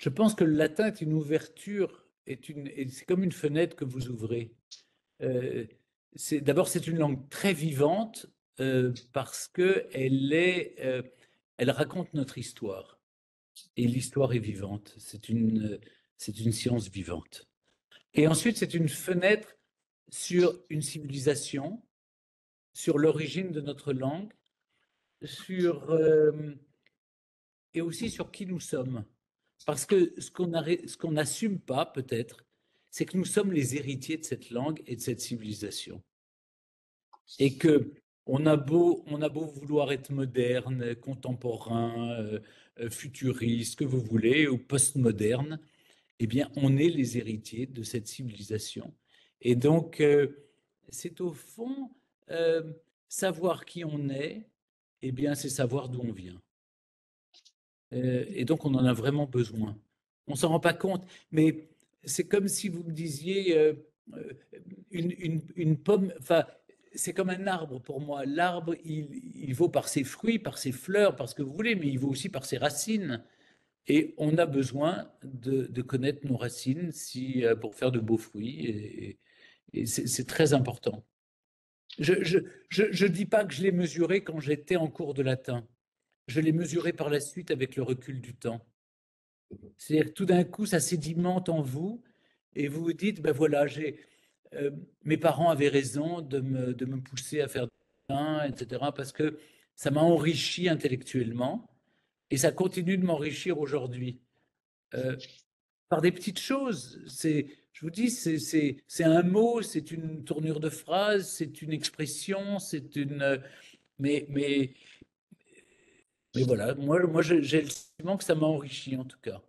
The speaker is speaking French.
Je pense que le latin est une ouverture, c'est comme une fenêtre que vous ouvrez. Euh, D'abord, c'est une langue très vivante parce que elle raconte notre histoire. Et l'histoire est vivante. C'est une science vivante. Et ensuite, c'est une fenêtre sur une civilisation, sur l'origine de notre langue, et aussi sur qui nous sommes. Parce que ce qu'on n'assume pas, peut-être, c'est que nous sommes les héritiers de cette langue et de cette civilisation. Et que on a beau vouloir être moderne, contemporain, futuriste, ce que vous voulez, ou postmoderne, eh bien, on est les héritiers de cette civilisation. Et donc, c'est au fond, euh, savoir qui on est, eh bien, c'est savoir d'où on vient. Et donc, on en a vraiment besoin. On s'en rend pas compte, mais c'est comme si vous me disiez euh, une pomme, enfin, c'est comme un arbre pour moi. L'arbre, il vaut par ses fruits, par ses fleurs, par ce que vous voulez, mais il vaut aussi par ses racines. Et on a besoin de connaître nos racines pour faire de beaux fruits. Et c'est très important. Je dis pas que je l'ai mesuré quand j'étais en cours de latin. Je l'ai mesuré par la suite avec le recul du temps. C'est-à-dire que tout d'un coup, ça sédimente en vous et vous vous dites, ben voilà, mes parents avaient raison de me pousser à faire du latin, etc., parce que ça m'a enrichi intellectuellement et ça continue de m'enrichir aujourd'hui. Euh, Par des petites choses. Je vous dis, c'est un mot, c'est une tournure de phrase, c'est une expression, mais, mais, mais voilà, j'ai le sentiment que ça m'a enrichi en tout cas.